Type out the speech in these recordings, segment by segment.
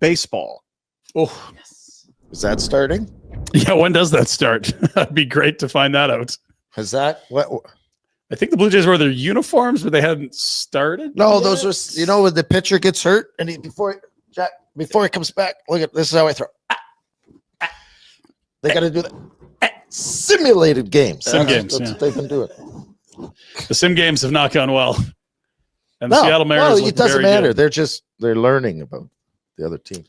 baseball. Oh, Yes. Is that starting? Yeah, when does that start? That'd be great to find that out. Has that what? I think the Blue Jays wore their uniforms, but they hadn't started. No, yet. those were when the pitcher gets hurt and before he comes back. Look at this is how I throw. They got to do that. Simulated games. Sim games. That's what they've been doing. The sim games have not gone well. And the No, Seattle Mariners. it doesn't matter. Good. They're learning about the other team.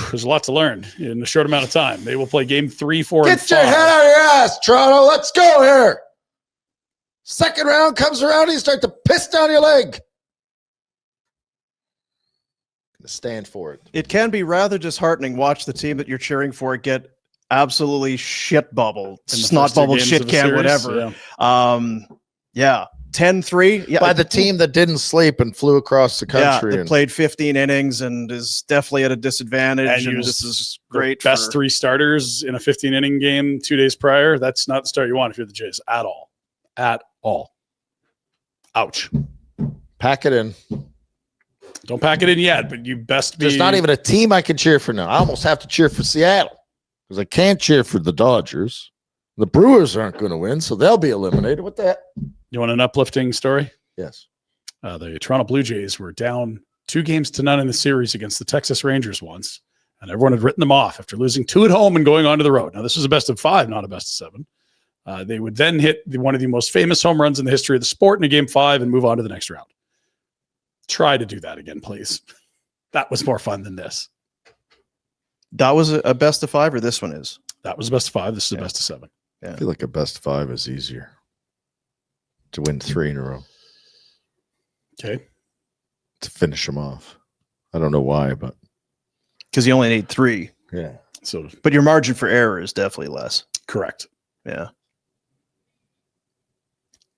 There's a lot to learn in a short amount of time. They will play game 3, 4, and 5. Get your head out of your ass, Toronto. Let's go here. Second round comes around, you start to piss down your leg. Stand for it. It can be rather disheartening. Watch the team that you're cheering for get absolutely shit bubbled, snot bubbled, shit can, whatever. Yeah. 10-3. Yeah. By the team that didn't sleep and flew across the country. Yeah, that played 15 innings and is definitely at a disadvantage. And this is great. Best 3 starters in a 15-inning game 2 days prior. That's not the start you want if you're the Jays at all. At all. Ouch. Pack it in. Don't pack it in yet, but you best be. There's not even a team I can cheer for now. I almost have to cheer for Seattle because I can't cheer for the Dodgers. The Brewers aren't going to win, so they'll be eliminated. What the heck? You want an uplifting story? Yes. The Toronto Blue Jays were down 2-0 in the series against the Texas Rangers once, and everyone had written them off after losing 2 at home and going on to the road. Now, this was a best of 5, not a best of 7. They would then hit one of the most famous home runs in the history of the sport in a game 5 and move on to the next round. Try to do that again, please. That was more fun than this. That was a best of 5, or this one is? That was a best of 5. This is a best of 7. Yeah. I feel like a best of 5 is easier to win 3 in a row. Okay. To finish them off. I don't know why, but because you only need 3. Yeah. So, but your margin for error is definitely less. Correct. Yeah.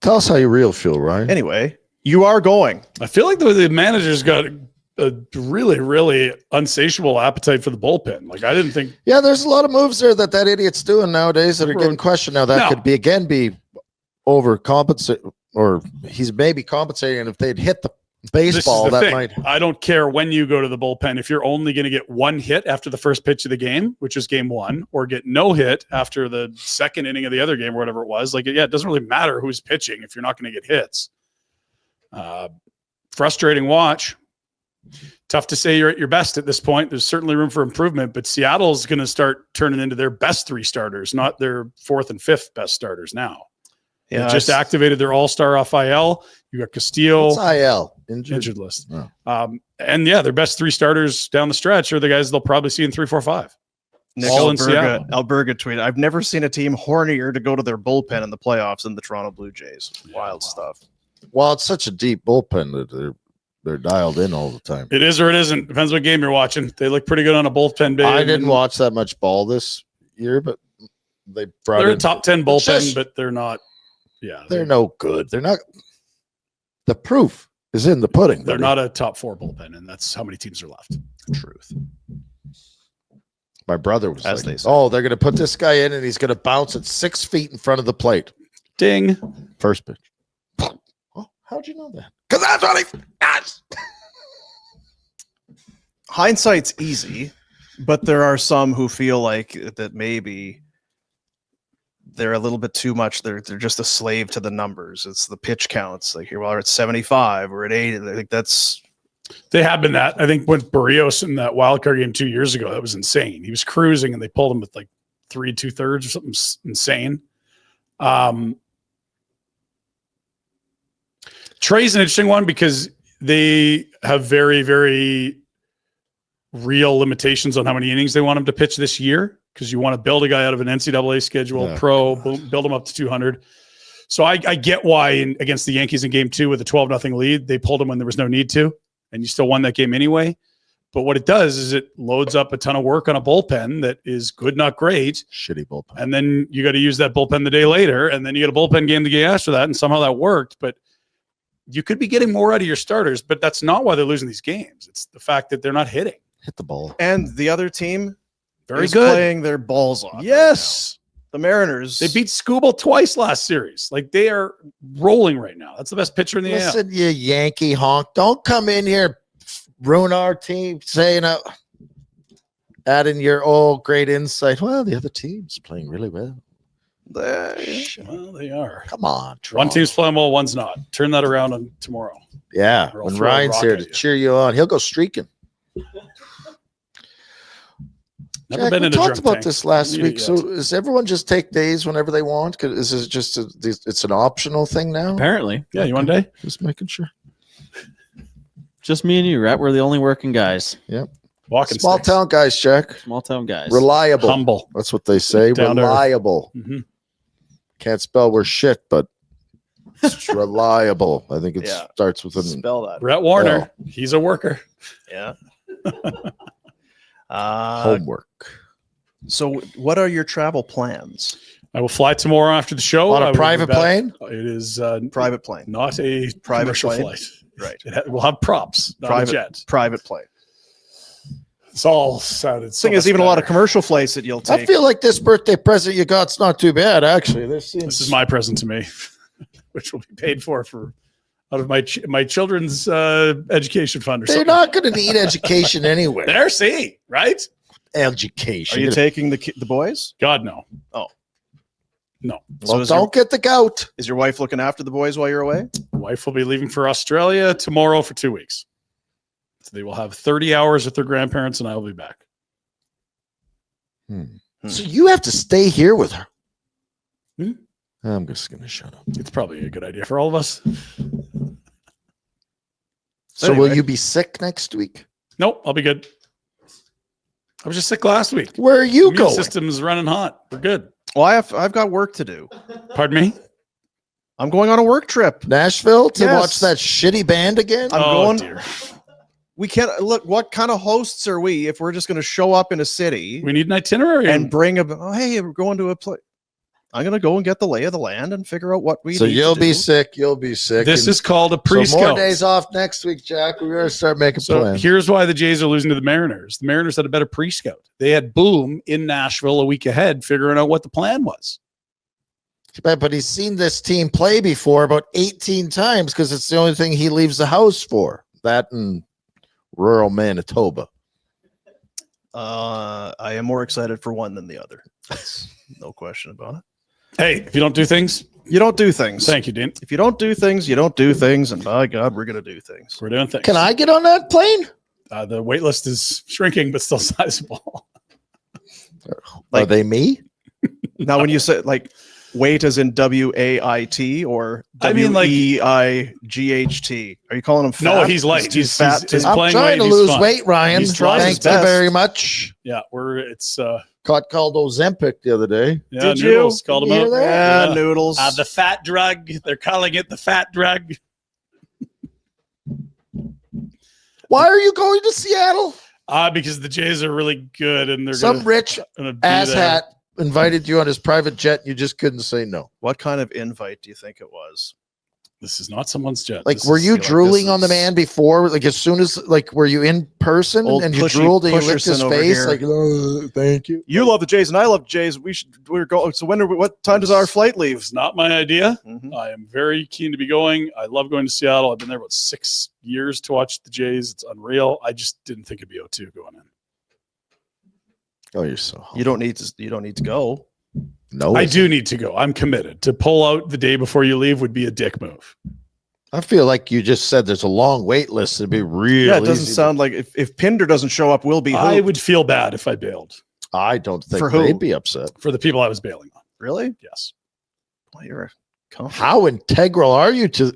Tell us how you real feel, Ryan. Anyway, you are going. I feel like the manager's got a really, really unsatiable appetite for the bullpen. Like, I didn't think. Yeah, there's a lot of moves there that idiot's doing nowadays that are getting questioned. Now, that could be overcompensate, or he's maybe compensating if they'd hit the baseball. That might. I don't care when you go to the bullpen. If you're only going to get 1 hit after the first pitch of the game, which is game 1, or get no hit after the second inning of the other game or whatever it was, like, yeah, it doesn't really matter who's pitching if you're not going to get hits. Frustrating watch. Tough to say you're at your best at this point. There's certainly room for improvement, but Seattle's going to start turning into their best 3 starters, not their 4th and 5th best starters now. Yeah, they just activated their all-star off IL. You got Castillo. What's IL? Injured list. Oh. And yeah, their best 3 starters down the stretch are the guys they'll probably see in 3, 4, 5. Nick Alberga tweeted, I've never seen a team hornier to go to their bullpen in the playoffs than the Toronto Blue Jays. Wild stuff. Well, it's such a deep bullpen that they're dialed in all the time. It is or it isn't. Depends what game you're watching. They look pretty good on a bullpen. I didn't watch that much ball this year, but they're a top 10 bullpen, but they're not. Yeah, they're no good. They're not. The proof is in the pudding. They're not a top 4 bullpen, and that's how many teams are left. Truth. My brother was like, they're going to put this guy in, and he's going to bounce at 6 feet in front of the plate. Ding. First pitch. Oh, how'd you know that? Because that's what he does. Hindsight's easy, but there are some who feel like that maybe they're a little bit too much. They're just a slave to the numbers. It's the pitch counts. Like, here, well, we're at 75, we're at 80. I think they have been that. I think with Barrios in that wild card game 2 years ago, that was insane. He was cruising and they pulled him with like 3 2/3 or something insane. Trey's an interesting one because they have very, very real limitations on how many innings they want him to pitch this year, because you want to build a guy out of an NCAA schedule, build him up to 200. So I get why against the Yankees in game 2 with a 12-0 lead, they pulled him when there was no need to, and you still won that game anyway. But what it does is it loads up a ton of work on a bullpen that is good, not great. Shitty bullpen. And then you got to use that bullpen the day later, and then you get a bullpen game the day after that, and somehow that worked. But you could be getting more out of your starters, but that's not why they're losing these games. It's the fact that they're not hitting. Hit the ball. And the other team very good, playing their balls off. Yes. Right, the Mariners. They beat Skubal twice last series. Like, they are rolling right now. That's the best pitcher in the AL. Listen, you Yankee honk. Don't come in here ruin our team saying adding your great insight. Well, the other team's playing really well. Well, they are. Come on, One Toronto. team's playing well, one's not. Turn that around on tomorrow. Yeah, Or I'll when throw a Ryan's rock here at to you. cheer you on, he'll go streaking. Never Jack, been we in a talked drunk about tank. this last Need it week. yet. So does everyone just take days whenever they want? Is it just it's an optional thing now? Apparently. Yeah, you want a day? Just making sure. Just me and you, Rhett. We're the only working guys. Walking Small sticks. town guys, Jack. Small town guys. Reliable. Humble. That's what they say. Down to earth. Reliable. Mhm. Can't spell we're shit, but it's reliable. I think it Yeah. starts with an Spell that. Brett Warner. He's a worker. Yeah. homework. So what are your travel plans? I will fly tomorrow after the show. On I a will be private back- plane? It is Private plane. not a Private commercial plane? flight. Right. We'll have props, not Private a jet. Private plane. It's all sounded. Thing is, even a lot of commercial flights that you'll I take. feel like this birthday present you got's not too bad, actually. This is my present to me, which will be paid for out of my children's education fund or They're something. not going to need education anyway. There, see, right? Education. Are you taking the boys? God, no. Well, So is don't get the gout. Is your wife looking after the boys while you're away? Wife will be leaving for Australia tomorrow for 2 weeks. So they will have 30 hours with their grandparents, and I will be back. So you have to stay here with her. Hmm? I'm just going to shut up. It's probably a good idea for all of us. So will Anyway. you be sick next week? Nope, I'll be good. I was just sick last week. Where are you Immune going? system's running hot. We're good. Well, I've got work to do. Pardon me? I'm going on a work trip. Nashville to Yes. watch that shitty band again? I'm Oh, going. dear. We can't look. What kind of hosts are we if we're just going to show up in a city We need an itinerary. and bring hey, we're going to a place? I'm going to go and get the lay of the land and figure out what we. So need you'll to be do. sick. You'll be sick. This and is called a so pre-scout. more days off next week, Jack. We gotta start making So plans. here's why the Jays are losing to the Mariners. The Mariners had a better pre-scout. They had Boom in Nashville a week ahead, figuring out what the plan was. But he's seen this team play before about 18 times because it's the only thing he leaves the house for. That and rural Manitoba. I am more excited for one than the other. That's no question about it. Hey, if you don't do things, You don't do things. thank you, Dean. If you don't do things, you don't do things, and by God, we're going to do things. We're doing things. Can I get on that plane? The wait list is shrinking, but still sizable. Are Like- they me? Now, when you say like wait as in WAIT or I mean, like- WEIGHT, are you calling him fat? No, he's light. He's fat. he's too? I'm playing trying weight, to he's lose fine. weight, Ryan. He's trying Thank his you best. very much. Yeah, it's Called Ozempic the other day. yeah, Did you? noodles called Did you them hear out. that? Yeah, noodles. The fat drug. They're calling it the fat drug. Why are you going to Seattle? Because the Jays are really good, and they're Some rich gonna be asshat there. invited you on his private jet. And you just couldn't say no. What kind of invite do you think it was? This is not someone's jet. Like, This were is- you like, drooling this on the is- man before? Like, as soon as, like, were you in person Old and you pushy drooled and you licked his Pusherson over face? here. Like, thank you. You love the Jays, and I love Jays. We're going. So what time does our flight leave? It's not my idea. Mhm. I am very keen to be going. I love going to Seattle. I've been there about 6 years to watch the Jays. It's unreal. I just didn't think it'd be O2 going in. Oh, you're so. You don't need to. You don't need to go. No, I do need to go. I'm committed. To pull out the day before you leave would be a dick move. I feel like you just said there's a long wait list. It'd be real. Yeah, it doesn't easy to- sound like if Pinder doesn't show up, we'll be. I hooped. would feel bad if I bailed I don't think For who? they'd be upset. for the people I was bailing on. Really. Yes. Well, you're a confident. How integral are you to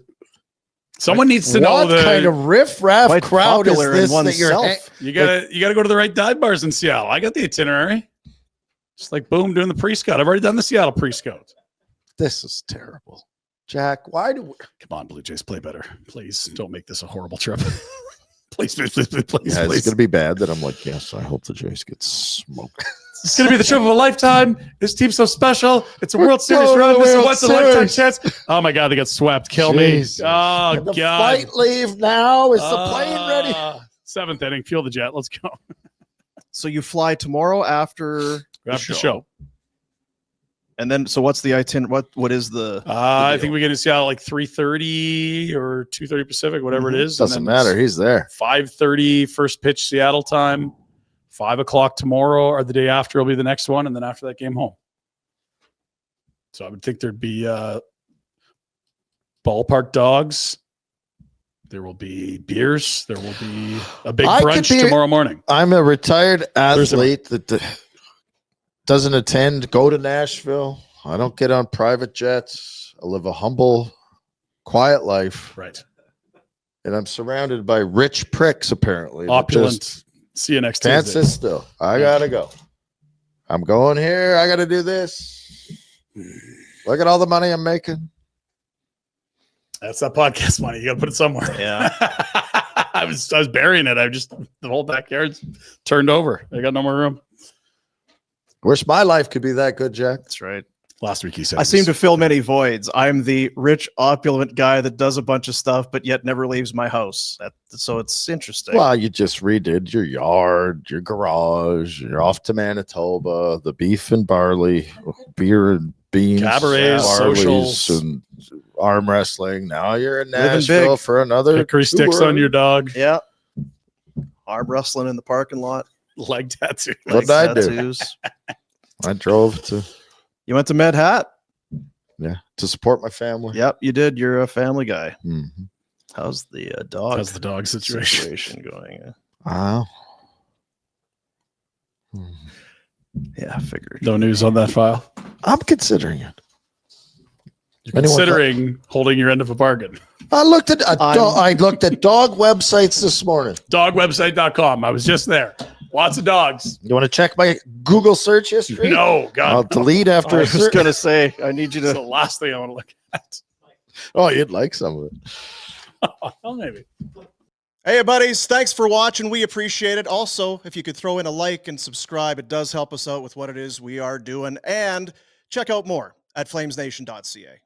Someone needs to know what the kind of riff-raff Quite crowd is popular in this that you're oneself. you gotta go to the right dive bars in Seattle. I got the itinerary. Just like Boom doing the pre-scout. I've already done the Seattle pre-scout. This is terrible. Jack, why do Come on, Blue Jays, play better. Please don't make this a horrible trip. please, please, please, please, please, yeah, it's please. going to be bad that I'm like, yes, I hope the Jays get smoked. It's going to be the trip of a lifetime. This team's so special. It's a We're World Series going to run. the This is a World once in a lifetime Series. chance. Oh my God, they got swept. Kill Jesus. me. Oh And the God. flight leave now. Is the plane ready? Seventh inning. Fuel the jet. Let's go. So you fly tomorrow after After the show. And then, so what's the itinerary? What is the? I think we get to Seattle like 3:30 or 2:30 Pacific, whatever it is. Doesn't matter. He's there. 5:30 first pitch Seattle time. 5:00 tomorrow or the day after will be the next one, and then after that game home. So I would think there'd be ballpark dogs. There will be beers. There will be a big brunch tomorrow morning. I'm a retired athlete that doesn't attend, go to Nashville. I don't get on private jets. I live a humble, quiet life. Right. And I'm surrounded by rich pricks, apparently. Opulent. See you next Can't Tuesday. sit still. I gotta go. I'm going here. I gotta do this. Look at all the money I'm making. That's that podcast money. You got to put it somewhere. Yeah. I was burying it. The whole backyard's turned over. I got no more room. Wish my life could be that good, Jack. That's right. Last week he said I seem to fill many voids. I'm the rich, opulent guy that does a bunch of stuff, but yet never leaves my house. So it's interesting. Well, you just redid your yard, your garage. You're off to Manitoba. The beef and barley, beer and beans, cabarets, barleys, socials, and arm wrestling. Now you're in Living Nashville big. for another hickory sticks tour. on your dog. Yeah. Arm wrestling in the parking lot. Leg tattoo. What'd I do? Tattoos. I drove to You went to Med Hat. to support my family. Yep, you did. You're a family guy. Mm-hmm. How's the dog? How's the dog situation? going? Wow. Yeah, I figured. No news on that file. I'm considering it. You're Anyone considering holding your end of a bargain. I looked at I looked at dog websites this morning. Dogwebsite.com. I was just there. Lots of dogs. You want to check my Google search history? No, I'll God. delete after I a was certain. gonna say I need you That's the to. last thing I want to look at. Oh, you'd like some of it. Well, maybe. Hey, buddies, thanks for watching. We appreciate it. Also, if you could throw in a like and subscribe, it does help us out with what it is we are doing. And check out more at flamesnation.ca.